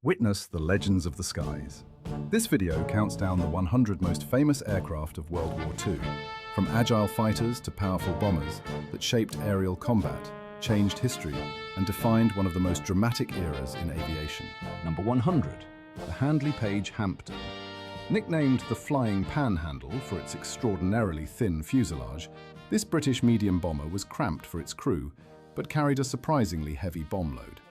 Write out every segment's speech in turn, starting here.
Witness the legends of the skies. This video counts down the 100 most famous aircraft of World War II, from agile fighters to powerful bombers that shaped aerial combat, changed history, and defined one of the most dramatic eras in aviation. Number 100, the Handley Page Hampden. Nicknamed the Flying Panhandle for its extraordinarily thin fuselage, this British medium bomber was cramped for its crew, but carried a surprisingly heavy bomb load.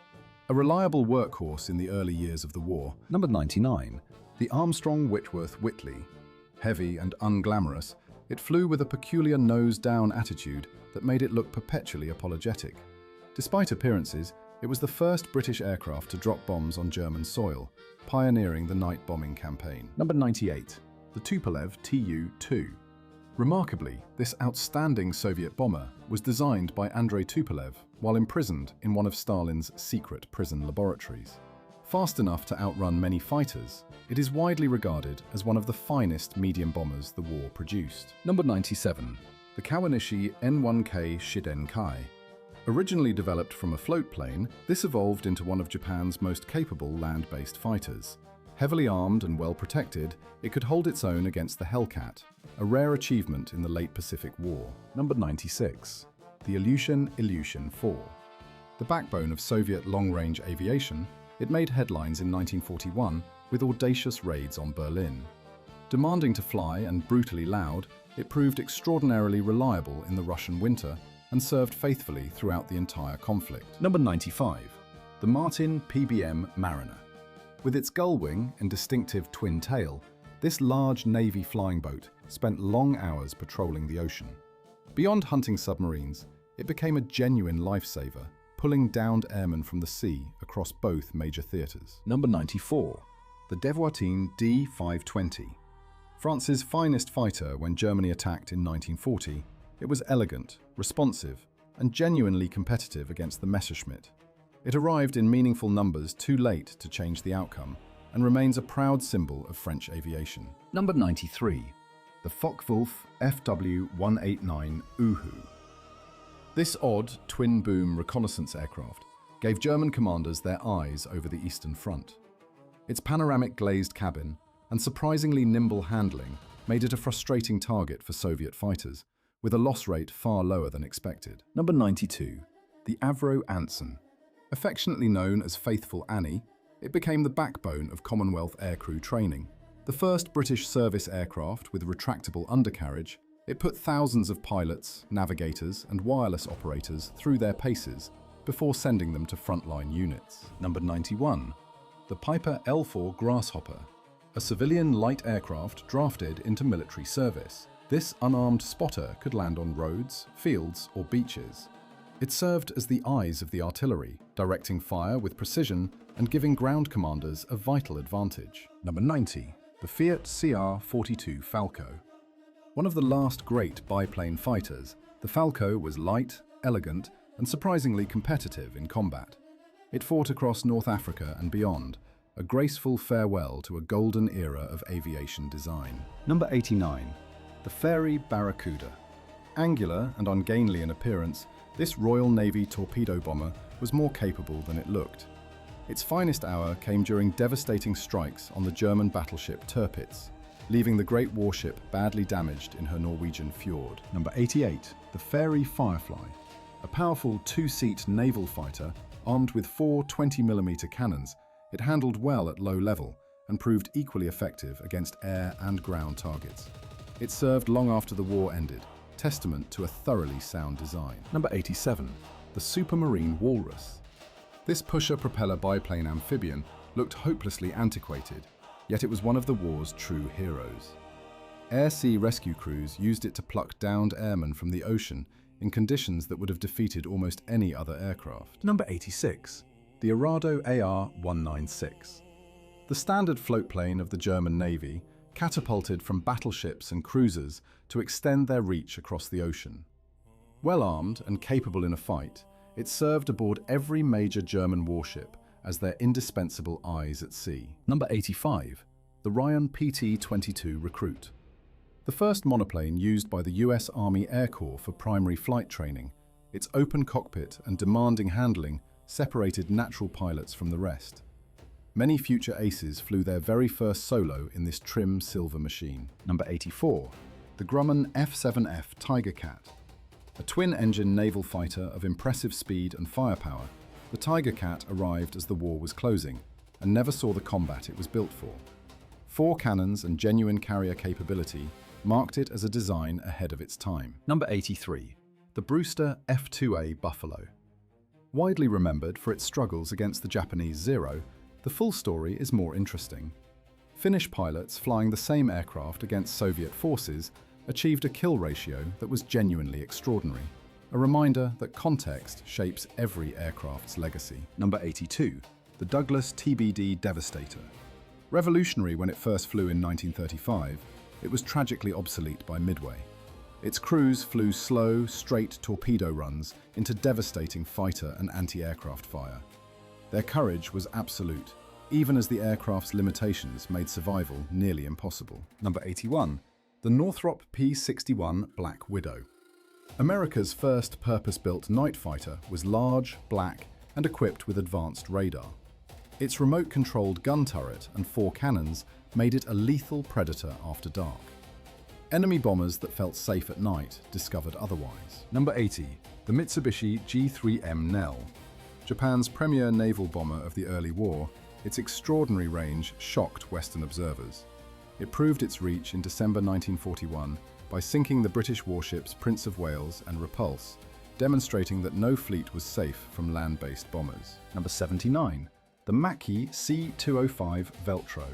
A reliable workhorse in the early years of the war. Number 99, the Armstrong Whitworth Whitley. Heavy and unglamorous, it flew with a peculiar nose-down attitude that made it look perpetually apologetic. Despite appearances, it was the first British aircraft to drop bombs on German soil, pioneering the night bombing campaign. Number 98, the Tupolev TU-2. Remarkably, this outstanding Soviet bomber was designed by Andrei Tupolev while imprisoned in one of Stalin's secret prison laboratories. Fast enough to outrun many fighters, it is widely regarded as one of the finest medium bombers the war produced. Number 97, the Kawanishi N1K Shiden-Kai. Originally developed from a float plane, this evolved into one of Japan's most capable land-based fighters. Heavily armed and well protected, it could hold its own against the Hellcat, a rare achievement in the late Pacific War. Number 96, the Ilyushin IL-4. The backbone of Soviet long-range aviation, it made headlines in 1941 with audacious raids on Berlin. Demanding to fly and brutally loud, it proved extraordinarily reliable in the Russian winter and served faithfully throughout the entire conflict. Number 95, the Maritime PBM Mariner. With its gull wing and distinctive twin tail, this large Navy flying boat spent long hours patrolling the ocean. Beyond hunting submarines, it became a genuine lifesaver, pulling downed airmen from the sea across both major theatres. Number 94, the Dewoitine D.520. France's finest fighter when Germany attacked in 1940, it was elegant, responsive, and genuinely competitive against the Messerschmitt. It arrived in meaningful numbers too late to change the outcome and remains a proud symbol of French aviation. Number 93, the Focke-Wulf FW 189 Uhu. This odd, twin-boom reconnaissance aircraft gave German commanders their eyes over the Eastern Front. Its panoramic glazed cabin and surprisingly nimble handling made it a frustrating target for Soviet fighters, with a loss rate far lower than expected. Number 92, the Avro Anson. Affectionately known as Faithful Annie, it became the backbone of Commonwealth aircrew training. The first British service aircraft with retractable undercarriage, it put thousands of pilots, navigators, and wireless operators through their paces before sending them to frontline units. Number 91, the Piper L-4 Grasshopper, a civilian light aircraft drafted into military service. This unarmed spotter could land on roads, fields, or beaches. It served as the eyes of the artillery, directing fire with precision and giving ground commanders a vital advantage. Number 90, the Fiat CR-42 Falco. One of the last great biplane fighters, the Falco was light, elegant, and surprisingly competitive in combat. It fought across North Africa and beyond, a graceful farewell to a golden era of aviation design. Number 89, the Fairey Barracuda. Angular and ungainly in appearance, this Royal Navy torpedo bomber was more capable than it looked. Its finest hour came during devastating strikes on the German battleship Tirpitz, leaving the great warship badly damaged in her Norwegian fjord. Number 88, the Fairey Firefly. A powerful two-seat naval fighter armed with 4 20mm cannons, it handled well at low level and proved equally effective against air and ground targets. It served long after the war ended, testament to a thoroughly sound design. Number 87, the Supermarine Walrus. This pusher-propeller biplane amphibian looked hopelessly antiquated, yet it was one of the war's true heroes. Air-sea rescue crews used it to pluck downed airmen from the ocean in conditions that would have defeated almost any other aircraft. Number 86, the Arado AR 196. The standard floatplane of the German Navy catapulted from battleships and cruisers to extend their reach across the ocean. Well armed and capable in a fight, it served aboard every major German warship as their indispensable eyes at sea. Number 85, the Ryan PT-22 Recruit. The first monoplane used by the US Army Air Corps for primary flight training, its open cockpit and demanding handling separated natural pilots from the rest. Many future aces flew their very first solo in this trim silver machine. Number 84. The Grumman F-7F Tiger Cat. A twin-engine naval fighter of impressive speed and firepower, the Tiger Cat arrived as the war was closing and never saw the combat it was built for. 4 cannons and genuine carrier capability marked it as a design ahead of its time. Number 83. The Brewster F-2A Buffalo. Widely remembered for its struggles against the Japanese Zero, the full story is more interesting. Finnish pilots flying the same aircraft against Soviet forces achieved a kill ratio that was genuinely extraordinary, a reminder that context shapes every aircraft's legacy. Number 82. The Douglas TBD Devastator. Revolutionary when it first flew in 1935, it was tragically obsolete by Midway. Its crews flew slow, straight torpedo runs into devastating fighter and anti-aircraft fire. Their courage was absolute, even as the aircraft's limitations made survival nearly impossible. Number 81. The Northrop P-61 Black Widow. America's first purpose-built night fighter was large, black, and equipped with advanced radar. Its remote-controlled gun turret and 4 cannons made it a lethal predator after dark. Enemy bombers that felt safe at night discovered otherwise. Number 80. The Mitsubishi G3M Nell. Japan's premier naval bomber of the early war, its extraordinary range shocked Western observers. It proved its reach in December 1941 by sinking the British warships Prince of Wales and Repulse, demonstrating that no fleet was safe from land-based bombers. Number 79. The Macchi C-205 Veltro.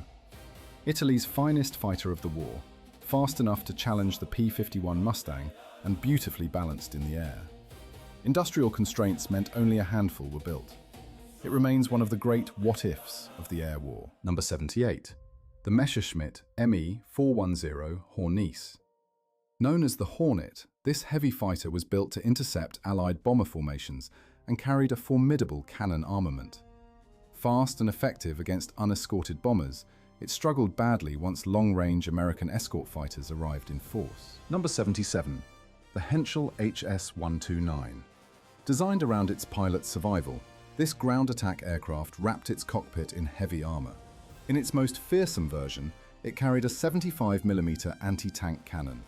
Italy's finest fighter of the war, fast enough to challenge the P-51 Mustang and beautifully balanced in the air. Industrial constraints meant only a handful were built. It remains one of the great what-ifs of the air war. Number 78. The Messerschmitt Me-410 Hornisse. Known as the Hornet, this heavy fighter was built to intercept Allied bomber formations and carried a formidable cannon armament. Fast and effective against unescorted bombers, it struggled badly once long-range American escort fighters arrived in force. Number 77. The Henschel HS-129. Designed around its pilot's survival, this ground attack aircraft wrapped its cockpit in heavy armor. In its most fearsome version, it carried a 75mm anti-tank cannon.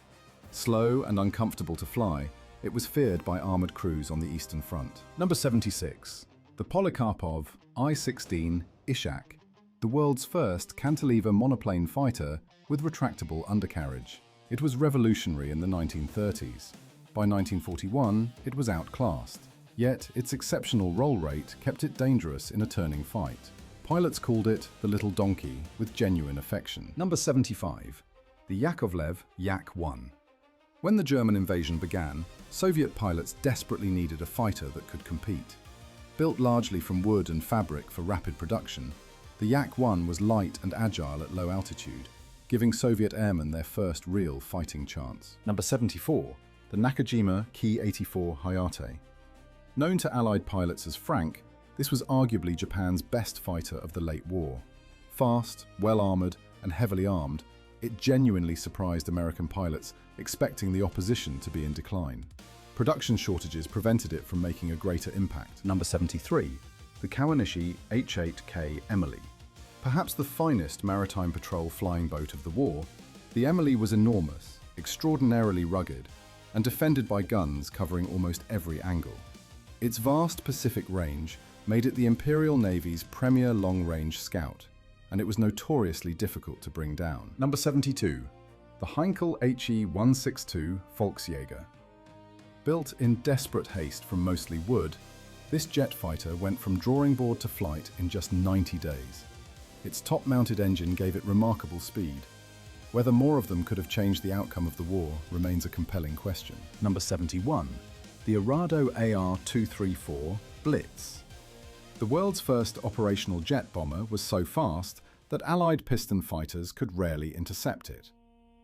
Slow and uncomfortable to fly, it was feared by armored crews on the Eastern Front. Number 76. The Polikarpov I-16 Ishak. The world's first cantilever monoplane fighter with retractable undercarriage. It was revolutionary in the 1930s. By 1941, it was outclassed. Yet, its exceptional roll rate kept it dangerous in a turning fight. Pilots called it the little donkey with genuine affection. Number 75. The Yakovlev Yak-1. When the German invasion began, Soviet pilots desperately needed a fighter that could compete. Built largely from wood and fabric for rapid production, the Yak-1 was light and agile at low altitude, giving Soviet airmen their first real fighting chance. Number 74. The Nakajima Ki-84 Hayate. Known to Allied pilots as Frank, this was arguably Japan's best fighter of the late war. Fast, well-armored, and heavily armed, it genuinely surprised American pilots, expecting the opposition to be in decline. Production shortages prevented it from making a greater impact. Number 73. The Kawanishi H-8K Emily. Perhaps the finest maritime patrol flying boat of the war, the Emily was enormous, extraordinarily rugged, and defended by guns covering almost every angle. Its vast Pacific range made it the Imperial Navy's premier long-range scout, and it was notoriously difficult to bring down. Number 72. The Heinkel HE-162 Volksjäger. Built in desperate haste from mostly wood, this jet fighter went from drawing board to flight in just 90 days. Its top-mounted engine gave it remarkable speed. Whether more of them could have changed the outcome of the war remains a compelling question. Number 71. The Arado AR-234 Blitz. The world's first operational jet bomber was so fast that Allied piston fighters could rarely intercept it.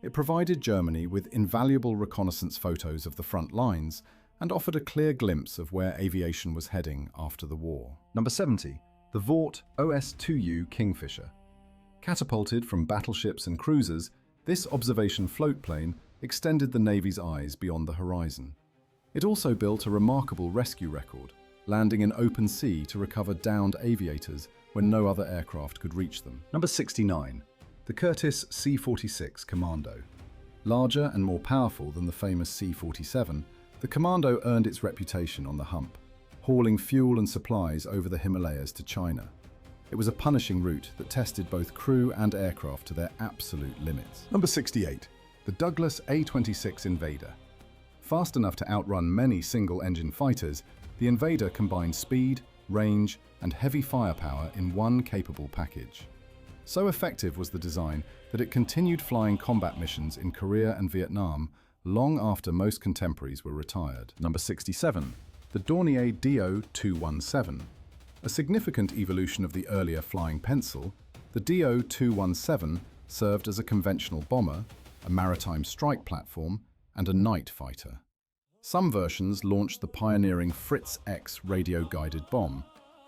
It provided Germany with invaluable reconnaissance photos of the front lines and offered a clear glimpse of where aviation was heading after the war. Number 70. The Vought OS-2U Kingfisher. Catapulted from battleships and cruisers, this observation floatplane extended the Navy's eyes beyond the horizon. It also built a remarkable rescue record, landing in open sea to recover downed aviators when no other aircraft could reach them. Number 69. The Curtiss C-46 Commando. Larger and more powerful than the famous C-47, the Commando earned its reputation on the hump, hauling fuel and supplies over the Himalayas to China. It was a punishing route that tested both crew and aircraft to their absolute limits. Number 68. The Douglas A-26 Invader. Fast enough to outrun many single-engine fighters, the Invader combined speed, range, and heavy firepower in one capable package. So effective was the design that it continued flying combat missions in Korea and Vietnam long after most contemporaries were retired. Number 67. The Dornier DO-217. A significant evolution of the earlier flying pencil, the DO-217 served as a conventional bomber, a maritime strike platform, and a night fighter. Some versions launched the pioneering Fritz X radio-guided bomb,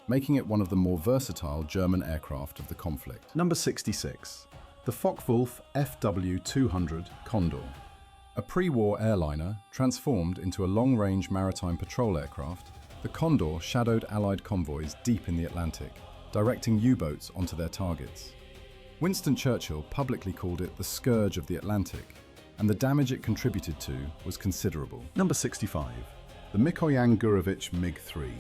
making it one of the more versatile German aircraft of the conflict. Number 66. The Focke-Wulf FW-200 Condor. A pre-war airliner transformed into a long-range maritime patrol aircraft, the Condor shadowed Allied convoys deep in the Atlantic, directing U-boats onto their targets. Winston Churchill publicly called it the scourge of the Atlantic, and the damage it contributed to was considerable. Number 65. The Mikoyan Gurevich MiG-3.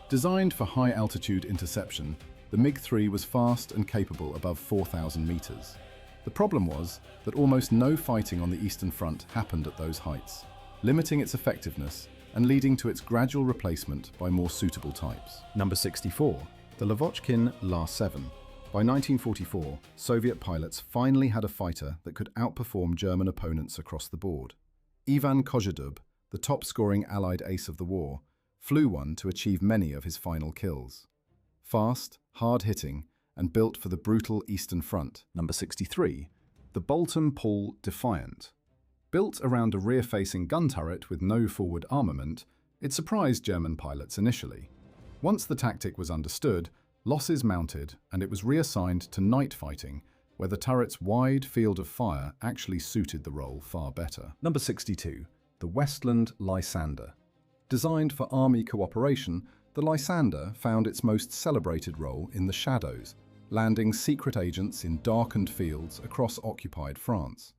Designed for high-altitude interception, the MiG-3 was fast and capable above 4,000 meters. The problem was that almost no fighting on the Eastern Front happened at those heights, limiting its effectiveness and leading to its gradual replacement by more suitable types. Number 64. The Lavochkin La-7. By 1944, Soviet pilots finally had a fighter that could outperform German opponents across the board. Ivan Kozhedub, the top-scoring Allied ace of the war, flew one to achieve many of his final kills. Fast, hard-hitting, and built for the brutal Eastern Front. Number 63. The Bolton-Paul Defiant. Built around a rear-facing gun turret with no forward armament, it surprised German pilots initially. Once the tactic was understood, losses mounted and it was reassigned to night fighting, where the turret's wide field of fire actually suited the role far better. Number 62. The Westland Lysander. Designed for Army cooperation, the Lysander found its most celebrated role in the shadows, landing secret agents in darkened fields across occupied France.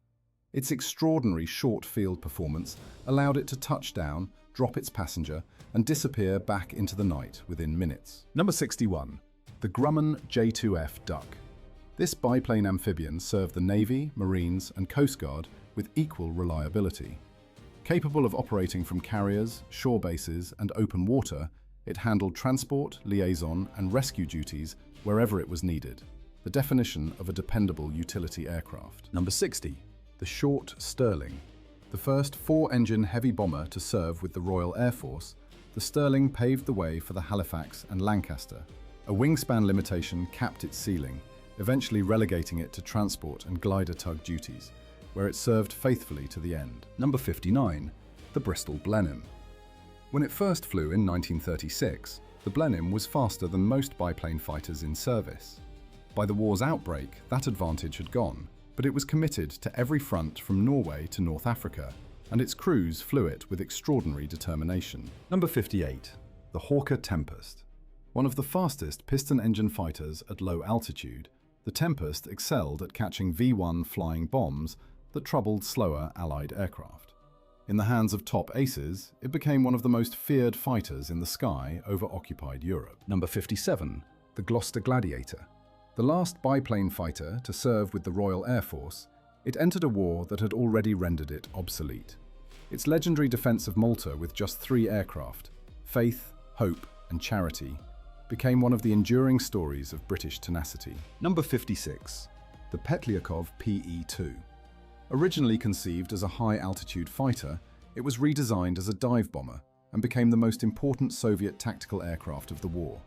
Its extraordinary short field performance allowed it to touch down, drop its passenger, and disappear back into the night within minutes. Number 61. The Grumman J2F Duck. This biplane amphibian served the Navy, Marines, and Coast Guard with equal reliability. Capable of operating from carriers, shore bases, and open water, it handled transport, liaison, and rescue duties wherever it was needed, the definition of a dependable utility aircraft. Number 60. The Short Stirling. The first four-engine heavy bomber to serve with the Royal Air Force, the Stirling paved the way for the Halifax and Lancaster. A wingspan limitation capped its ceiling, eventually relegating it to transport and glider tug duties, where it served faithfully to the end. Number 59. The Bristol Blenheim. When it first flew in 1936, the Blenheim was faster than most biplane fighters in service. By the war's outbreak, that advantage had gone, but it was committed to every front from Norway to North Africa, and its crews flew it with extraordinary determination. Number 58. The Hawker Tempest. One of the fastest piston-engine fighters at low altitude, the Tempest excelled at catching V-1 flying bombs that troubled slower Allied aircraft. In the hands of top aces, it became one of the most feared fighters in the sky over occupied Europe. Number 57. The Gloucester Gladiator. The last biplane fighter to serve with the Royal Air Force, it entered a war that had already rendered it obsolete. Its legendary defense of Malta with just 3 aircraft, Faith, Hope, and Charity, became one of the enduring stories of British tenacity. Number 56. The Petlyakov PE-2. Originally conceived as a high-altitude fighter, it was redesigned as a dive bomber and became the most important Soviet tactical aircraft of the war.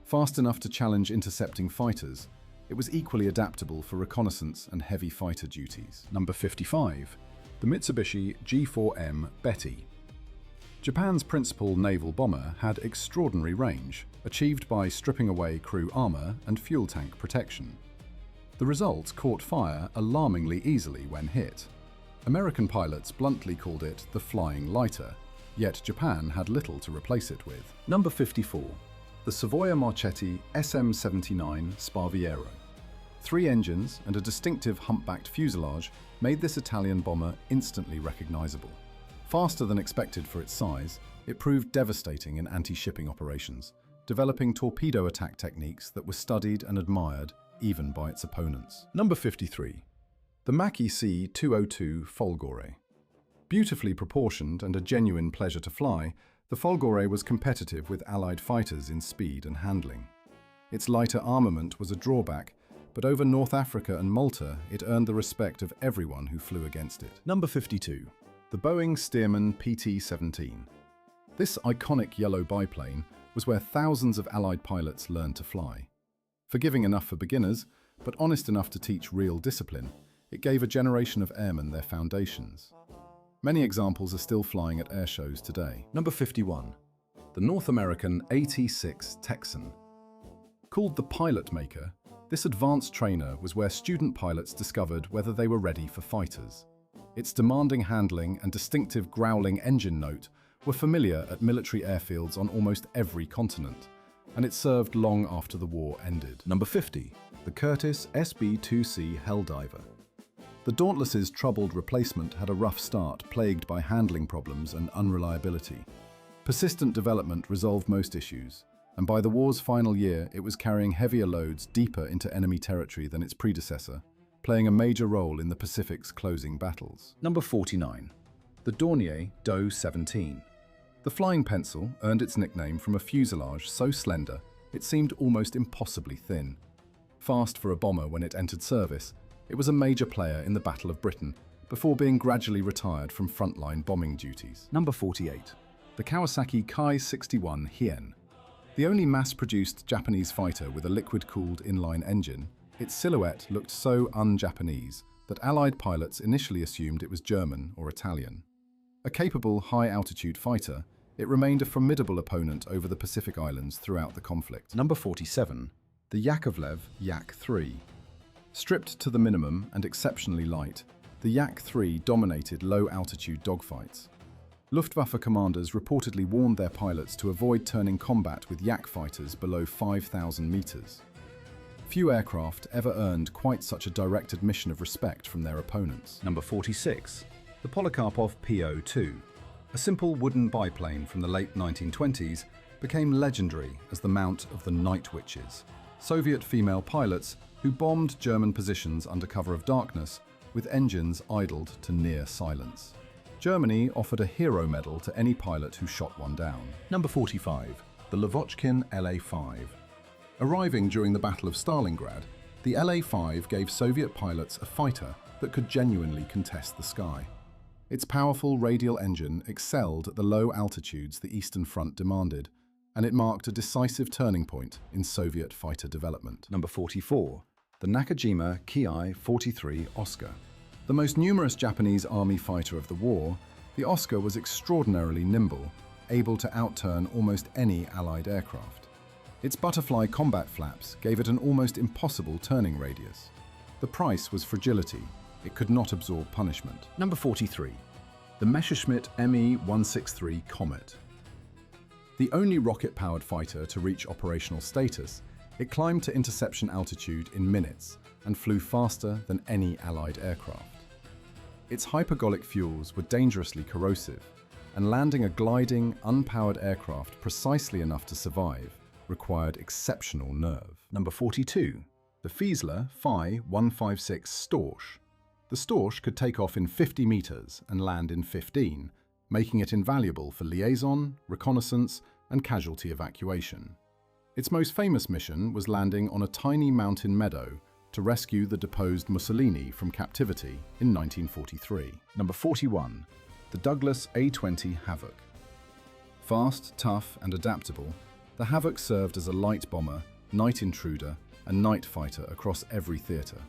Fast enough to challenge intercepting fighters, it was equally adaptable for reconnaissance and heavy fighter duties. Number 55. The Mitsubishi G4M Betty. Japan's principal naval bomber had extraordinary range, achieved by stripping away crew armor and fuel tank protection. The result caught fire alarmingly easily when hit. American pilots bluntly called it the flying lighter, yet Japan had little to replace it with. Number 54. The the Savoia Marchetti SM-79 Sparviero. 3 engines and a distinctive humpbacked fuselage made this Italian bomber instantly recognizable. Faster than expected for its size, it proved devastating in anti-shipping operations, developing torpedo attack techniques that were studied and admired even by its opponents. Number 53. The Macchi C-202 Folgore. Beautifully proportioned and a genuine pleasure to fly, the Folgore was competitive with Allied fighters in speed and handling. Its lighter armament was a drawback, but over North Africa and Malta, it earned the respect of everyone who flew against it. Number 52. The Boeing Stearman PT-17. This iconic yellow biplane was where thousands of Allied pilots learned to fly. Forgiving enough for beginners, but honest enough to teach real discipline, it gave a generation of airmen their foundations. Many examples are still flying at air shows today. Number 51. The North American AT-6 Texan. Called the Pilot Maker, this advanced trainer was where student pilots discovered whether they were ready for fighters. Its demanding handling and distinctive growling engine note were familiar at military airfields on almost every continent, and it served long after the war ended. Number 50. The Curtiss SB-2C Helldiver. The Dauntless's troubled replacement had a rough start, plagued by handling problems and unreliability. Persistent development resolved most issues, and by the war's final year, it was carrying heavier loads deeper into enemy territory than its predecessor, playing a major role in the Pacific's closing battles. Number 49. The Dornier DO-17. The Flying Pencil earned its nickname from a fuselage so slender it seemed almost impossibly thin. Fast for a bomber when it entered service, it was a major player in the Battle of Britain before being gradually retired from frontline bombing duties. Number 48. The Kawasaki Kai-61 Hien. The only mass-produced Japanese fighter with a liquid-cooled inline engine, its silhouette looked so un-Japanese that Allied pilots initially assumed it was German or Italian. A capable high-altitude fighter, it remained a formidable opponent over the Pacific Islands throughout the conflict. Number 47. The Yakovlev Yak-3. Stripped to the minimum and exceptionally light, the Yak-3 dominated low-altitude dogfights. Luftwaffe commanders reportedly warned their pilots to avoid turning combat with Yak fighters below 5,000 meters. Few aircraft ever earned quite such a direct admission of respect from their opponents. Number 46. The Polikarpov PO-2. A simple wooden biplane from the late 1920s became legendary as the mount of the Night Witches, Soviet female pilots who bombed German positions under cover of darkness with engines idled to near silence. Germany offered a hero medal to any pilot who shot one down. Number 45. The Lavochkin LA-5. Arriving during the Battle of Stalingrad, the LA-5 gave Soviet pilots a fighter that could genuinely contest the sky. Its powerful radial engine excelled at the low altitudes the Eastern Front demanded, and it marked a decisive turning point in Soviet fighter development. Number 44. The Nakajima Ki-43 Oscar. The most numerous Japanese army fighter of the war, the Oscar was extraordinarily nimble, able to outturn almost any Allied aircraft. Its butterfly combat flaps gave it an almost impossible turning radius. The price was fragility. It could not absorb punishment. Number 43. The Messerschmitt Me-163 Comet. The only rocket-powered fighter to reach operational status, it climbed to interception altitude in minutes and flew faster than any Allied aircraft. Its hypergolic fuels were dangerously corrosive, and landing a gliding, unpowered aircraft precisely enough to survive required exceptional nerve. Number 42. The Fiesler Fi-156 Storch. The Storch could take off in 50 meters and land in 15, making it invaluable for liaison, reconnaissance, and casualty evacuation. Its most famous mission was landing on a tiny mountain meadow to rescue the deposed Mussolini from captivity in 1943. Number 41. The Douglas A-20 Havoc. Fast, tough, and adaptable, the Havoc served as a light bomber, night intruder, and night fighter across every theater.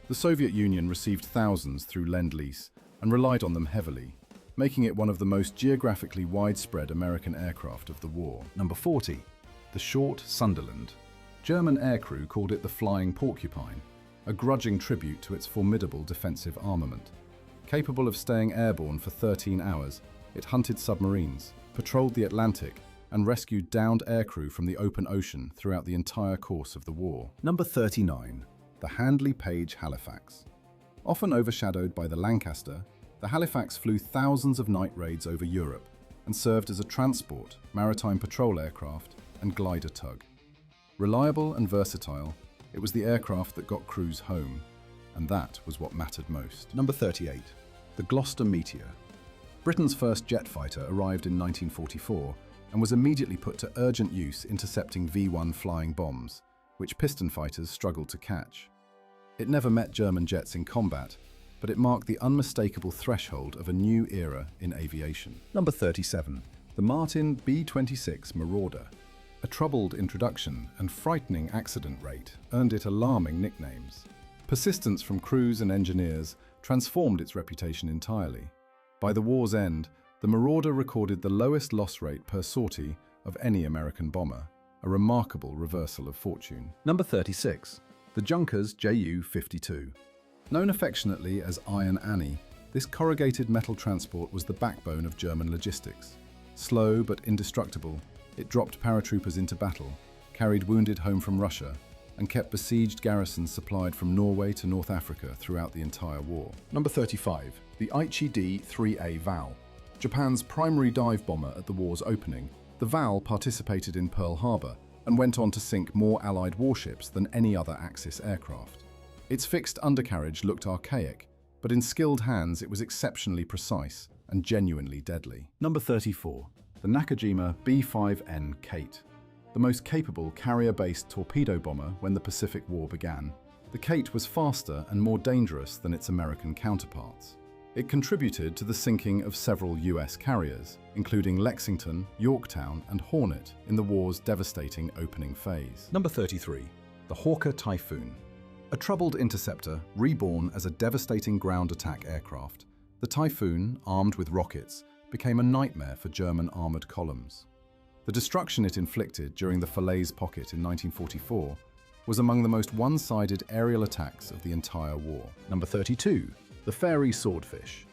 The Soviet Union received thousands through Lend-Lease and relied on them heavily, making it one of the most geographically widespread American aircraft of the war. Number 40. The Short Sunderland. German aircrew called it the Flying Porcupine, a grudging tribute to its formidable defensive armament. Capable of staying airborne for 13 hours, it hunted submarines, patrolled the Atlantic, and rescued downed aircrew from the open ocean throughout the entire course of the war. Number 39. The Handley Page Halifax. Often overshadowed by the Lancaster, the Halifax flew thousands of night raids over Europe and served as a transport, maritime patrol aircraft, and glider tug. Reliable and versatile, it was the aircraft that got crews home, and that was what mattered most. Number 38. The Gloucester Meteor. Britain's first jet fighter arrived in 1944 and was immediately put to urgent use intercepting V-1 flying bombs, which piston fighters struggled to catch. It never met German jets in combat, but it marked the unmistakable threshold of a new era in aviation. Number 37. The Martin B-26 Marauder. A troubled introduction and frightening accident rate earned it alarming nicknames. Persistence from crews and engineers transformed its reputation entirely. By the war's end, the Marauder recorded the lowest loss rate per sortie of any American bomber, a remarkable reversal of fortune. Number 36. The Junkers Ju-52. Known affectionately as Iron Annie, this corrugated metal transport was the backbone of German logistics. Slow but indestructible, it dropped paratroopers into battle, carried wounded home from Russia, and kept besieged garrisons supplied from Norway to North Africa throughout the entire war. Number 35. The Aichi D.3A Val. Japan's primary dive bomber at the war's opening, the Val participated in Pearl Harbor and went on to sink more Allied warships than any other Axis aircraft. Its fixed undercarriage looked archaic, but in skilled hands it was exceptionally precise and genuinely deadly. Number 34. The Nakajima B-5N Kate. The most capable carrier-based torpedo bomber when the Pacific War began, the Kate was faster and more dangerous than its American counterparts. It contributed to the sinking of several US carriers, including Lexington, Yorktown, and Hornet in the war's devastating opening phase. Number 33. The Hawker Typhoon. A troubled interceptor reborn as a devastating ground attack aircraft, the Typhoon, armed with rockets, became a nightmare for German armored columns. The destruction it inflicted during the Falaise Pocket in 1944 was among the most one-sided aerial attacks of the entire war. Number 32. The Fairey Swordfish.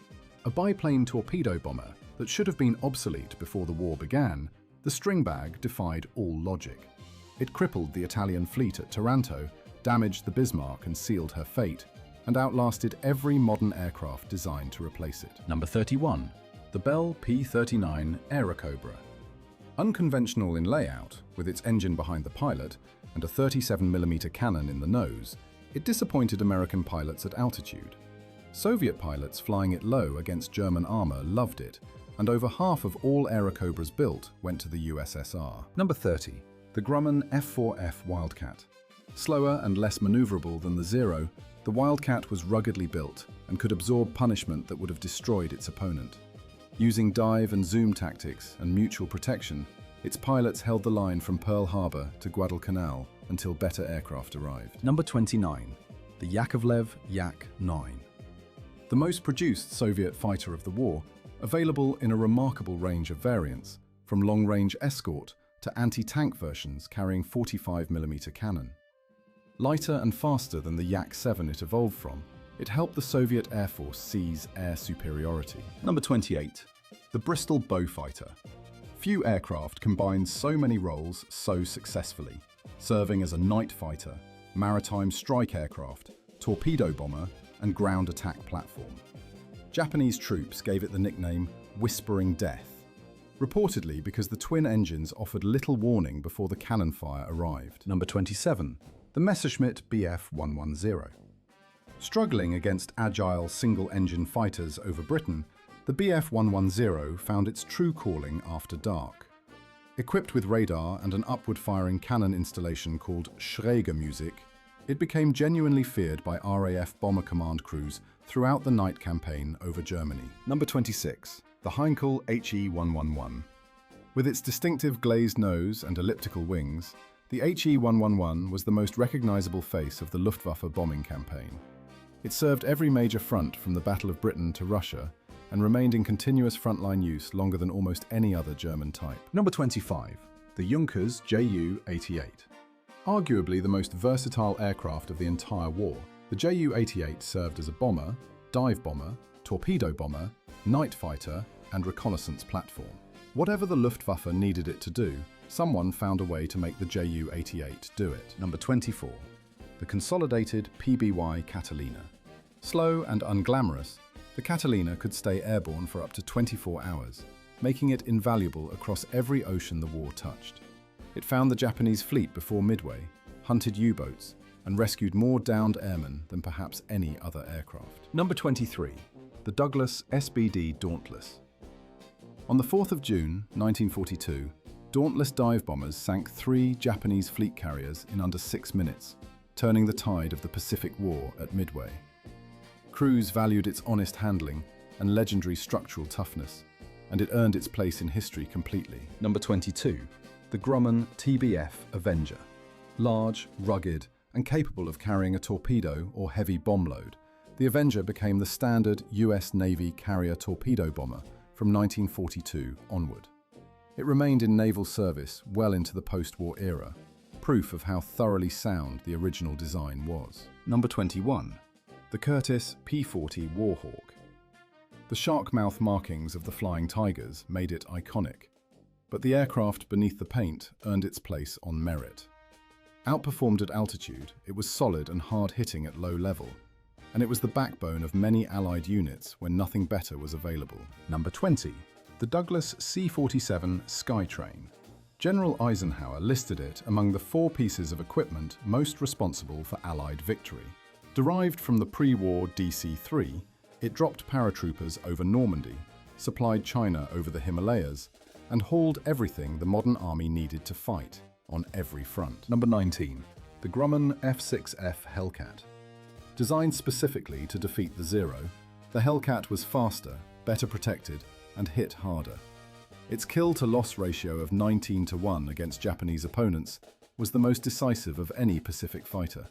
A biplane torpedo bomber that should have been obsolete before the war began, the stringbag defied all logic. It crippled the Italian fleet at Taranto, damaged the Bismarck and sealed her fate, and outlasted every modern aircraft designed to replace it. Number 31. The Bell P-39 Airacobra. Unconventional in layout, with its engine behind the pilot and a 37mm cannon in the nose, it disappointed American pilots at altitude. Soviet pilots flying it low against German armor loved it, and over half of all Airacobras built went to the USSR. Number 30. The Grumman F4F Wildcat. Slower and less maneuverable than the Zero, the Wildcat was ruggedly built and could absorb punishment that would have destroyed its opponent. Using dive and zoom tactics and mutual protection, its pilots held the line from Pearl Harbor to Guadalcanal until better aircraft arrived. Number 29. The Yakovlev Yak-9. The most produced Soviet fighter of the war, available in a remarkable range of variants, from long-range escort to anti-tank versions carrying 45mm cannon. Lighter and faster than the Yak-7 it evolved from, it helped the Soviet Air Force seize air superiority. Number 28. The Bristol Beaufighter. Few aircraft combine so many roles so successfully, serving as a night fighter, maritime strike aircraft, torpedo bomber, and ground attack platform. Japanese troops gave it the nickname Whispering Death, reportedly because the twin engines offered little warning before the cannon fire arrived. Number 27. The Messerschmitt Bf 110. Struggling against agile single-engine fighters over Britain, the Bf 110 found its true calling after dark. Equipped with radar and an upward-firing cannon installation called Schrägermusik, it became genuinely feared by RAF bomber command crews throughout the night campaign over Germany. Number 26. The Heinkel HE-111. With its distinctive glazed nose and elliptical wings, the HE-111 was the most recognizable face of the Luftwaffe bombing campaign. It served every major front from the Battle of Britain to Russia and remained in continuous frontline use longer than almost any other German type. Number 25. The Junkers Ju-88. Arguably the most versatile aircraft of the entire war, the Ju-88 served as a bomber, dive bomber, torpedo bomber, night fighter, and reconnaissance platform. Whatever the Luftwaffe needed it to do, someone found a way to make the Ju-88 do it. Number 24. The consolidated PBY Catalina. Slow and unglamorous, the Catalina could stay airborne for up to 24 hours, making it invaluable across every ocean the war touched. It found the Japanese fleet before Midway, hunted U-boats, and rescued more downed airmen than perhaps any other aircraft. Number 23. The Douglas SBD Dauntless. On the 4th of June, 1942, Dauntless dive bombers sank 3 Japanese fleet carriers in under 6 minutes, turning the tide of the Pacific War at Midway. Crews valued its honest handling and legendary structural toughness, and it earned its place in history completely. Number 22. The Grumman TBF Avenger. Large, rugged, and capable of carrying a torpedo or heavy bomb load, the Avenger became the standard US Navy carrier torpedo bomber from 1942 onward. It remained in naval service well into the post-war era, proof of how thoroughly sound the original design was. Number 21. The Curtiss P-40 Warhawk. The shark mouth markings of the Flying Tigers made it iconic, but the aircraft beneath the paint earned its place on merit. Outperformed at altitude, it was solid and hard-hitting at low level, and it was the backbone of many Allied units when nothing better was available. Number 20. The Douglas C-47 Skytrain. General Eisenhower listed it among the 4 pieces of equipment most responsible for Allied victory. Derived from the pre-war DC-3, it dropped paratroopers over Normandy, supplied China over the Himalayas, and hauled everything the modern army needed to fight on every front. Number 19. The Grumman F-6F Hellcat. Designed specifically to defeat the Zero, the Hellcat was faster, better protected, and hit harder. Its kill-to-loss ratio of 19-1 against Japanese opponents was the most decisive of any Pacific fighter.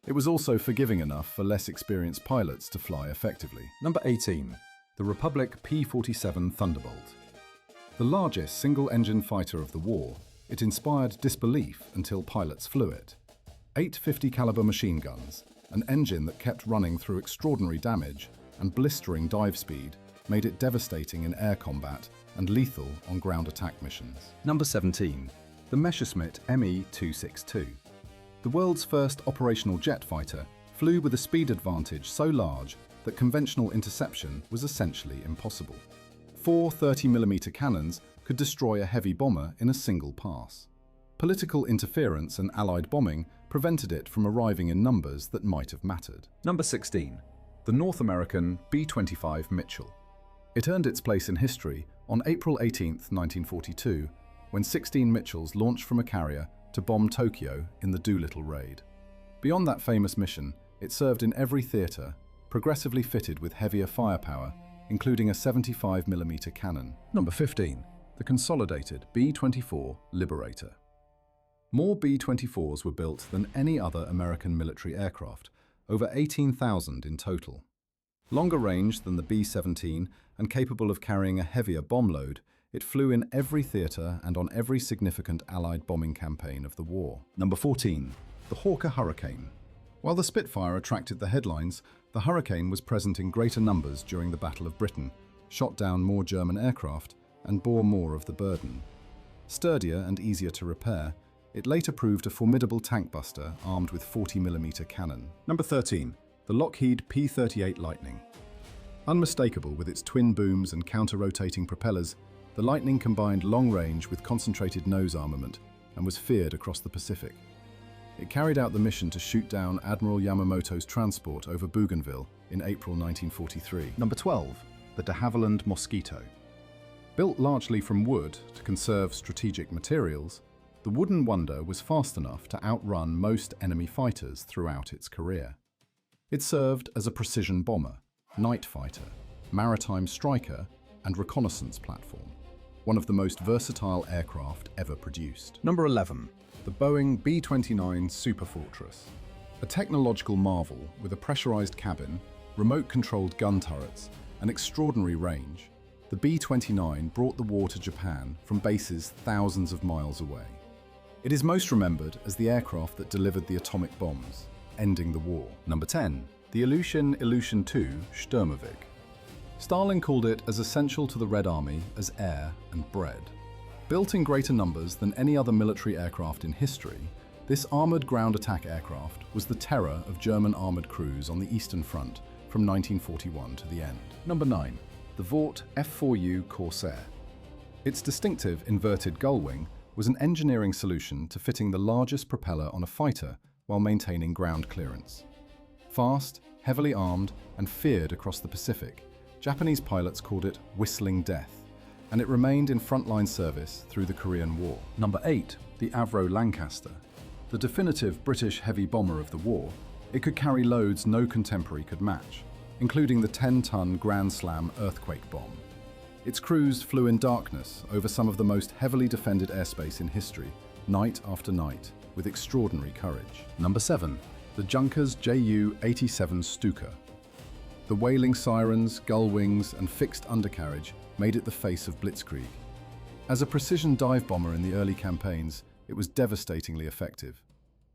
It was also forgiving enough for less experienced pilots to fly effectively. Number 18. The Republic P-47 Thunderbolt. The largest single-engine fighter of the war, it inspired disbelief until pilots flew it. 8 50-caliber machine guns, an engine that kept running through extraordinary damage, and blistering dive speed made it devastating in air combat and lethal on ground attack missions. Number 17. The Messerschmitt Me-262. The world's first operational jet fighter flew with a speed advantage so large that conventional interception was essentially impossible. 4 30mm cannons could destroy a heavy bomber in a single pass. Political interference and Allied bombing prevented it from arriving in numbers that might have mattered. Number 16. The North American B-25 Mitchell. It earned its place in history on April 18, 1942, when 16 Mitchells launched from a carrier to bomb Tokyo in the Doolittle raid. Beyond that famous mission, it served in every theater, progressively fitted with heavier firepower, including a 75mm cannon. Number 15. The consolidated B-24 Liberator. More B-24s were built than any other American military aircraft, over 18,000 in total. Longer range than the B-17 and capable of carrying a heavier bomb load, it flew in every theater and on every significant Allied bombing campaign of the war. Number 14. The Hawker Hurricane. While the Spitfire attracted the headlines, the Hurricane was present in greater numbers during the Battle of Britain, shot down more German aircraft, and bore more of the burden. Sturdier and easier to repair, it later proved a formidable tank buster armed with 40mm cannon. Number 13. The Lockheed P-38 Lightning. Unmistakable with its twin booms and counter-rotating propellers, the Lightning combined long range with concentrated nose armament and was feared across the Pacific. It carried out the mission to shoot down Admiral Yamamoto's transport over Bougainville in April 1943. Number 12. The de Havilland Mosquito. Built largely from wood to conserve strategic materials, the wooden wonder was fast enough to outrun most enemy fighters throughout its career. It served as a precision bomber, night fighter, maritime striker, and reconnaissance platform, one of the most versatile aircraft ever produced. Number 11. The Boeing B-29 Superfortress. A technological marvel with a pressurized cabin, remote-controlled gun turrets, and extraordinary range, the B-29 brought the war to Japan from bases thousands of miles away. It is most remembered as the aircraft that delivered the atomic bombs, ending the war. Number 10. The Ilyushin II Sturmovik. Stalin called it as essential to the Red Army as air and bread. Built in greater numbers than any other military aircraft in history, this armoured ground attack aircraft was the terror of German armoured crews on the Eastern Front from 1941 to the end. Number 9. The Vought F4U Corsair. Its distinctive inverted gull wing was an engineering solution to fitting the largest propeller on a fighter while maintaining ground clearance. Fast, heavily armed, and feared across the Pacific, Japanese pilots called it Whistling Death, and it remained in frontline service through the Korean War. Number 8. The Avro Lancaster. The definitive British heavy bomber of the war, it could carry loads no contemporary could match, including the 10-ton Grand Slam earthquake bomb. Its crews flew in darkness over some of the most heavily defended airspace in history, night after night, with extraordinary courage. Number 7. The Junkers Ju-87 Stuka. The wailing sirens, gull wings, and fixed undercarriage made it the face of blitzkrieg. As a precision dive bomber in the early campaigns, it was devastatingly effective.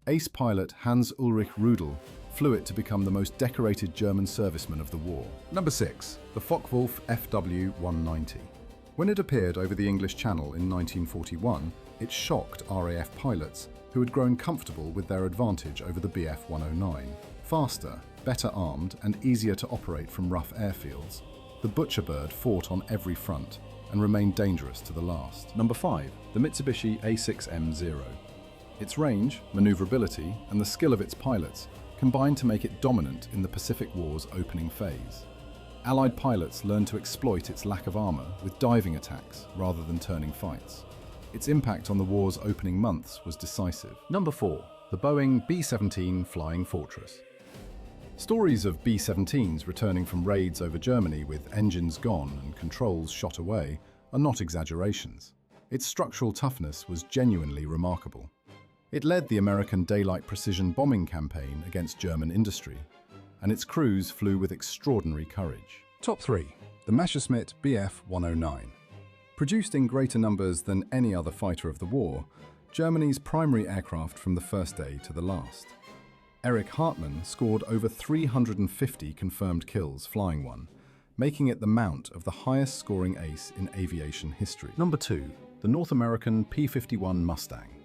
Ace pilot Hans-Ulrich Rudel flew it to become the most decorated German serviceman of the war. Number 6. The Focke-Wulf FW 190. When it appeared over the English Channel in 1941, it shocked RAF pilots who had grown comfortable with their advantage over the Bf 109. Faster, better armed, and easier to operate from rough airfields, the Butcherbird fought on every front and remained dangerous to the last. Number 5. The Mitsubishi A6M Zero. Its range, maneuverability, and the skill of its pilots combined to make it dominant in the Pacific War's opening phase. Allied pilots learned to exploit its lack of armor with diving attacks rather than turning fights. Its impact on the war's opening months was decisive. Number 4. The Boeing B-17 Flying Fortress. Stories of B-17s returning from raids over Germany with engines gone and controls shot away are not exaggerations. Its structural toughness was genuinely remarkable. It led the American daylight precision bombing campaign against German industry, and its crews flew with extraordinary courage. Top 3. The Messerschmitt Bf 109. Produced in greater numbers than any other fighter of the war, Germany's primary aircraft from the first day to the last. Erich Hartmann scored over 350 confirmed kills flying one, making it the mount of the highest scoring ace in aviation history. Number 2. The North American P-51 Mustang.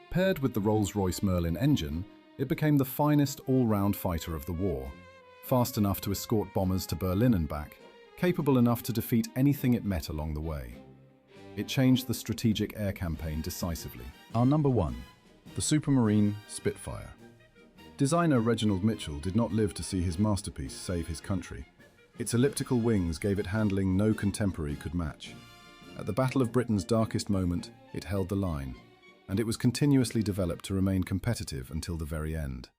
Paired with the Rolls-Royce Merlin engine, it became the finest all-round fighter of the war. Fast enough to escort bombers to Berlin and back, capable enough to defeat anything it met along the way. It changed the strategic air campaign decisively. Our number 1. The Supermarine Spitfire. Designer Reginald Mitchell did not live to see his masterpiece save his country. Its elliptical wings gave it handling no contemporary could match. At the Battle of Britain's darkest moment, it held the line, and it was continuously developed to remain competitive until the very end.